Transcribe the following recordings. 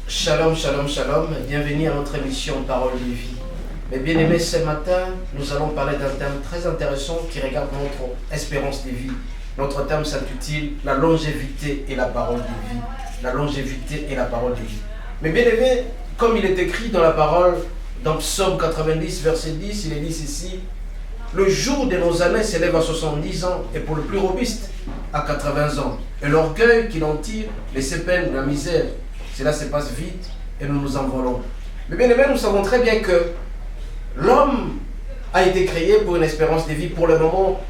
Shalom, shalom, shalom. Bienvenue à notre émission Parole de vie. Mes bien-aimés, ce matin, nous allons parler d'un thème très intéressant qui regarde notre espérance de vie. Notre thème s'intitule La longévité et la parole de vie. La longévité et la parole de vie. Mes bien-aimés, comme il est écrit dans la parole, dans Psaume 90, verset 10, il est dit ceci: le jour de nos années s'élève à 70 ans, et pour le plus robuste, à 80 ans. Et l'orgueil qu'il en tire, les peines, la misère, cela se passe vite et nous nous envolons. Mais bien aimé, nous savons très bien que l'homme a été créé pour une espérance de vie pour le moment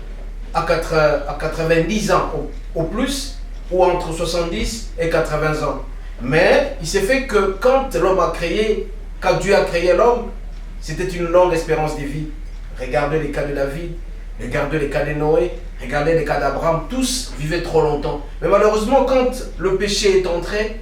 à 90 ans au plus, ou entre 70 et 80 ans. Mais il s'est fait que quand Dieu a créé l'homme, c'était une longue espérance de vie. Regardez les cas de David, regardez les cas de Noé, regardez les cas d'Abraham, tous vivaient trop longtemps. Mais malheureusement, quand le péché est entré,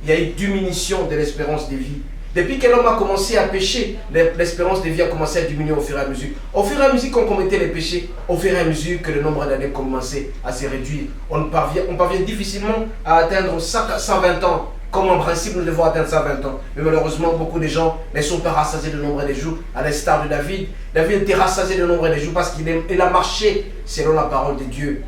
il y a eu diminution de l'espérance de vie. Depuis que l'homme a commencé à pécher, l'espérance de vie a commencé à diminuer au fur et à mesure. Au fur et à mesure qu'on commettait les péchés, au fur et à mesure que le nombre d'années commençait à se réduire, on parvient difficilement à atteindre 120 ans. Comme en principe nous devons atteindre 120 ans. Mais malheureusement, beaucoup de gens ne sont pas rassasiés de nombre de jours, à l'instar de David. David était rassasié de nombre de jours parce qu'il a marché selon la parole de Dieu.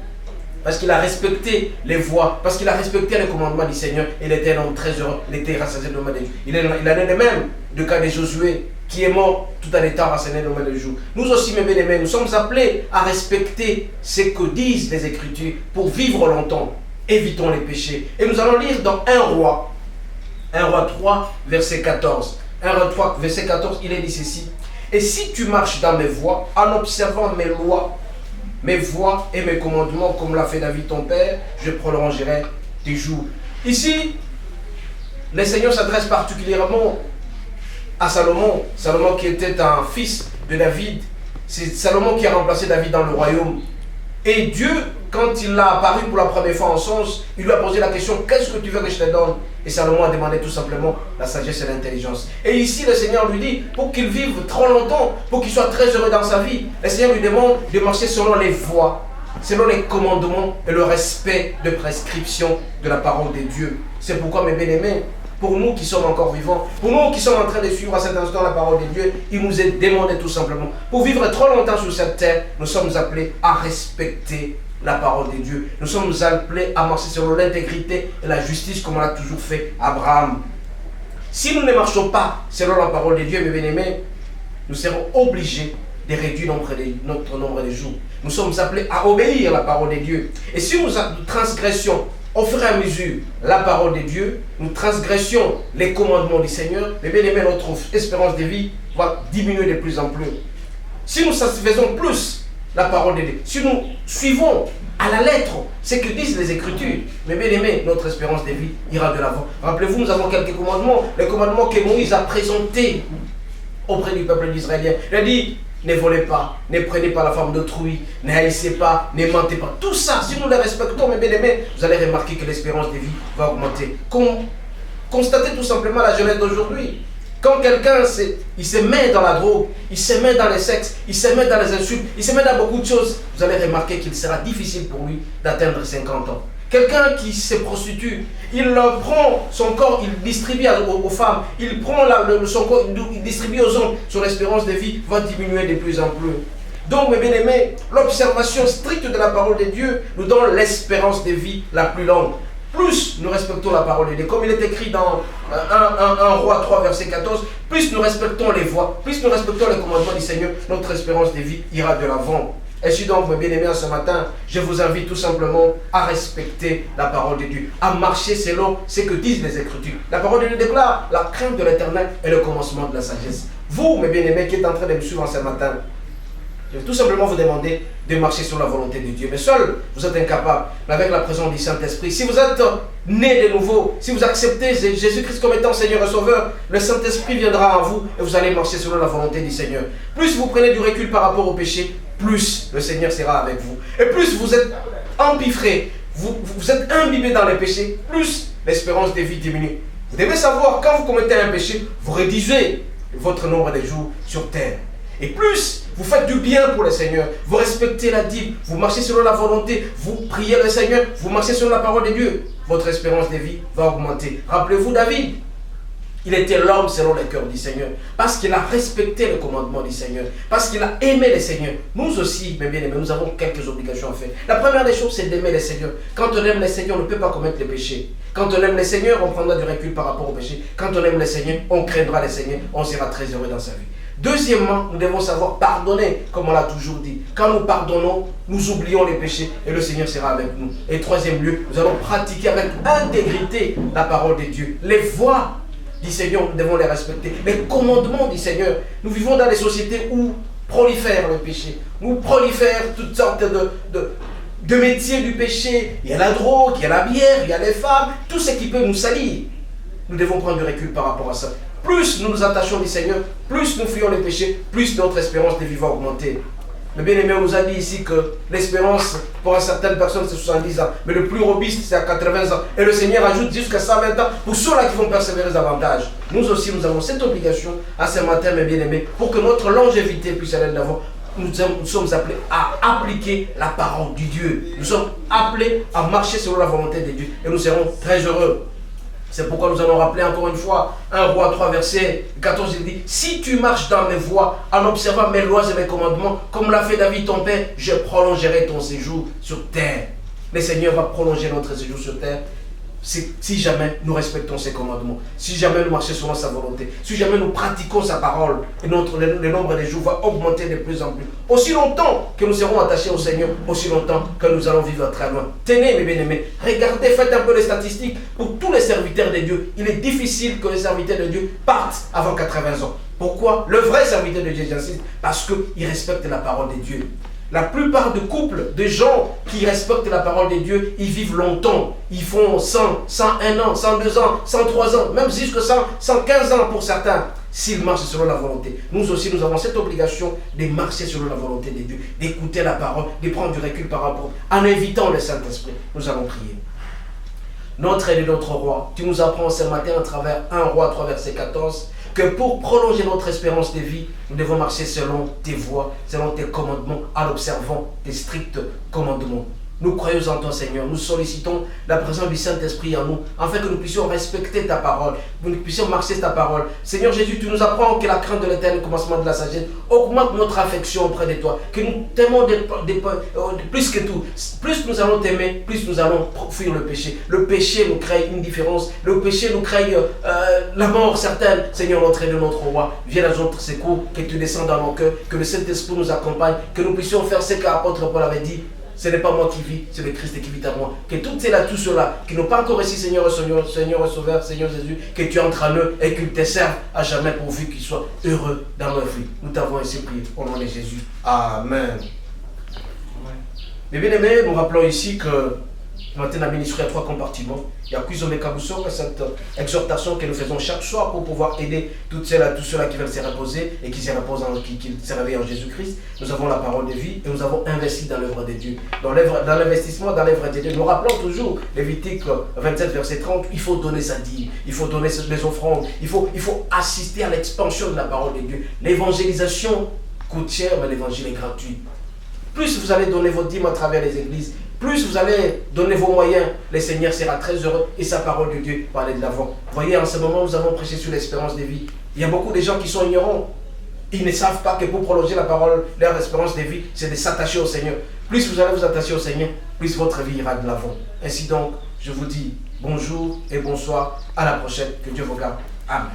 Parce qu'il a respecté les voies, parce qu'il a respecté les commandements du Seigneur. Il était un homme très heureux, il était rassasié de nombre de jours. Il en est de même du cas de Josué, qui est mort tout en étant rassasié de nombre de jours. Nous aussi, mes bien-aimés, nous sommes appelés à respecter ce que disent les Écritures pour vivre longtemps. Évitons les péchés. Et nous allons lire dans 1 Roi 3, verset 14. 1 Roi 3, verset 14, il est dit ceci: et si tu marches dans mes voies, en observant mes lois, mes voies et mes commandements, comme l'a fait David ton père, je prolongerai tes jours. Ici, le Seigneur s'adresse particulièrement à Salomon. Salomon qui était un fils de David. C'est Salomon qui a remplacé David dans le royaume. Et Dieu, quand il l'a apparu pour la première fois en songe, il lui a posé la question: qu'est-ce que tu veux que je te donne? Et Salomon a demandé tout simplement la sagesse et l'intelligence. Et ici, le Seigneur lui dit, pour qu'il vive trop longtemps, pour qu'il soit très heureux dans sa vie, le Seigneur lui demande de marcher selon les voies, selon les commandements et le respect de prescription de la parole de Dieu. C'est pourquoi, mes bien-aimés, pour nous qui sommes encore vivants, pour nous qui sommes en train de suivre à cet instant la parole de Dieu, il nous est demandé tout simplement, pour vivre trop longtemps sur cette terre, nous sommes appelés à respecter la parole de Dieu. Nous sommes appelés à marcher selon l'intégrité et la justice comme on l'a toujours fait Abraham. Si nous ne marchons pas selon la parole de Dieu, mes bien-aimés, nous serons obligés de réduire notre nombre de jours. Nous sommes appelés à obéir à la parole de Dieu. Et si nous transgressions au fur et à mesure la parole de Dieu, nous transgressions les commandements du Seigneur, mais bien aimé, notre espérance de vie va diminuer de plus en plus. Si nous satisfaisons plus la parole de Dieu, si nous suivons à la lettre ce que disent les Écritures, mais bien aimé, notre espérance de vie ira de l'avant. Rappelez-vous, nous avons quelques commandements, les commandements que Moïse a présentés auprès du peuple d'Israël. Il a dit: ne volez pas, ne prenez pas la femme d'autrui, ne haïssez pas, ne mentez pas. Tout ça, si nous les respectons, mes bien-aimés, vous allez remarquer que l'espérance de vie va augmenter. Constatez tout simplement la jeunesse d'aujourd'hui. Quand quelqu'un se met dans la drogue, il se met dans les sexes, il se met dans les insultes, il se met dans beaucoup de choses, vous allez remarquer qu'il sera difficile pour lui d'atteindre 50 ans. Quelqu'un qui se prostitue, il prend son corps, il distribue aux femmes, il prend son corps, il distribue aux hommes, son espérance de vie va diminuer de plus en plus. Donc, mes bien-aimés, l'observation stricte de la parole de Dieu nous donne l'espérance de vie la plus longue. Plus nous respectons la parole de Dieu, comme il est écrit dans 1 Roi 3, verset 14, plus nous respectons les voies, plus nous respectons les commandements du Seigneur, notre espérance de vie ira de l'avant. Et si donc, mes bien-aimés, ce matin, je vous invite tout simplement à respecter la parole de Dieu, à marcher selon ce que disent les Écritures. La parole de Dieu déclare: la crainte de l'Éternel est le commencement de la sagesse. Vous, mes bien-aimés, qui êtes en train de me suivre ce matin, je vais tout simplement vous demander de marcher sur la volonté de Dieu. Mais seul, vous êtes incapable, mais avec la présence du Saint-Esprit. Si vous êtes né de nouveau, si vous acceptez Jésus-Christ comme étant Seigneur et Sauveur, le Saint-Esprit viendra en vous et vous allez marcher selon la volonté du Seigneur. Plus vous prenez du recul par rapport au péché, plus le Seigneur sera avec vous. Et plus vous êtes empiffré, vous êtes imbibé dans les péchés, plus l'espérance de vie diminue. Vous devez savoir, quand vous commettez un péché, vous réduisez votre nombre de jours sur terre. Et plus vous faites du bien pour le Seigneur, vous respectez la dîme, vous marchez selon la volonté, vous priez le Seigneur, vous marchez selon la parole de Dieu, votre espérance de vie va augmenter. Rappelez-vous David. Il était l'homme selon le cœur du Seigneur. Parce qu'il a respecté le commandement du Seigneur. Parce qu'il a aimé le Seigneur. Nous aussi, mes bien-aimés, nous avons quelques obligations à faire. La première des choses, c'est d'aimer le Seigneur. Quand on aime le Seigneur, on ne peut pas commettre les péchés. Quand on aime le Seigneur, on prendra du recul par rapport au péché. Quand on aime le Seigneur, on craindra le Seigneur. On sera très heureux dans sa vie. Deuxièmement, nous devons savoir pardonner, comme on l'a toujours dit. Quand nous pardonnons, nous oublions les péchés et le Seigneur sera avec nous. Et troisième lieu, nous allons pratiquer avec intégrité la parole de Dieu. Les voies du Seigneur, nous devons les respecter. Les commandements du Seigneur. Nous vivons dans des sociétés où prolifère le péché. Nous prolifèrent toutes sortes de métiers du péché. Il y a la drogue, il y a la bière, il y a les femmes, tout ce qui peut nous salir. Nous devons prendre du recul par rapport à ça. Plus nous nous attachons du Seigneur, plus nous fuyons les péchés, plus notre espérance de vie va augmenter. Le bien-aimé, on nous a dit ici que l'espérance pour certaines personnes c'est 70 ans, mais le plus robuste c'est à 80 ans. Et le Seigneur ajoute jusqu'à 120 ans pour ceux-là qui vont persévérer davantage. Nous aussi, nous avons cette obligation à ce matin, mes bien-aimés, pour que notre longévité puisse aller de l'avant. Nous sommes appelés à appliquer la parole du Dieu. Nous sommes appelés à marcher selon la volonté de Dieu. Et nous serons très heureux. C'est pourquoi nous allons rappeler encore une fois 1 Roi 3 verset 14, il dit: si tu marches dans mes voies en observant mes lois et mes commandements, comme l'a fait David ton père, je prolongerai ton séjour sur terre. Le Seigneur va prolonger notre séjour sur terre si jamais nous respectons ses commandements, si jamais nous marchons selon sa volonté, si jamais nous pratiquons sa parole, et le nombre des jours va augmenter de plus en plus. Aussi longtemps que nous serons attachés au Seigneur, aussi longtemps que nous allons vivre très loin. Tenez mes bien-aimés, regardez, faites un peu les statistiques. Pour tous les serviteurs de Dieu, il est difficile que les serviteurs de Dieu partent avant 80 ans. Pourquoi? Le vrai serviteur de Dieu, j'insiste, parce qu'il respecte la parole de Dieu. La plupart des couples, de gens qui respectent la parole de Dieu, ils vivent longtemps. Ils font 100, 101 ans, 102 ans, 103 ans, même jusqu'à 115 ans pour certains, s'ils marchent selon la volonté. Nous aussi, nous avons cette obligation de marcher selon la volonté de Dieu, d'écouter la parole, de prendre du recul par rapport, en invitant le Saint-Esprit. Nous allons prier. Notre aide et notre roi, tu nous apprends ce matin à travers 1 Roi 3 verset 14, que pour prolonger notre espérance de vie, nous devons marcher selon tes voies, selon tes commandements, en observant tes stricts commandements. Nous croyons en toi, Seigneur. Nous sollicitons la présence du Saint-Esprit en nous, afin que nous puissions respecter ta parole, que nous puissions marcher ta parole. Seigneur Jésus, tu nous apprends que la crainte de l'Éternel, le commencement de la sagesse, augmente notre affection auprès de toi, que nous t'aimons plus que tout. Plus nous allons t'aimer, plus nous allons fuir le péché. Le péché nous crée une différence. Le péché nous crée la mort certaine. Seigneur, notre aide, notre roi, viens à notre secours, que tu descendes dans nos cœurs, que le Saint-Esprit nous accompagne, que nous puissions faire ce que l'apôtre Paul avait dit. Ce n'est pas moi qui vis, c'est le Christ qui vit à moi. Que tous ceux-là qui n'ont pas encore reçu Seigneur et Sauveur, Seigneur Jésus, que tu entres en eux et qu'ils te servent à jamais pourvu qu'ils soient heureux dans leur vie. Nous t'avons ainsi prié au nom de Jésus. Amen. Mais bien aimés, nous rappelons ici que maintenant la ministrie a 3 compartiments. Il y a Cuisomé Kabousson, cette exhortation que nous faisons chaque soir pour pouvoir aider tous ceux-là qui veulent se reposer et qui se reposent, qui se réveillent en Jésus-Christ. Nous avons la parole de vie et nous avons investi dans l'œuvre de Dieu. Dans l'investissement dans l'œuvre de Dieu, nous rappelons toujours Lévitique 27, verset 30, il faut donner sa dîme, il faut donner les offrandes, il faut assister à l'expansion de la parole de Dieu. L'évangélisation coûte cher, mais l'évangile est gratuit. Plus vous allez donner votre dîme à travers les églises, plus vous allez donner vos moyens, le Seigneur sera très heureux et sa parole de Dieu va aller de l'avant. Voyez, en ce moment, nous avons prêché sur l'espérance de vie. Il y a beaucoup de gens qui sont ignorants. Ils ne savent pas que pour prolonger la parole, leur espérance de vie, c'est de s'attacher au Seigneur. Plus vous allez vous attacher au Seigneur, plus votre vie ira de l'avant. Ainsi donc, je vous dis bonjour et bonsoir. À la prochaine. Que Dieu vous garde. Amen.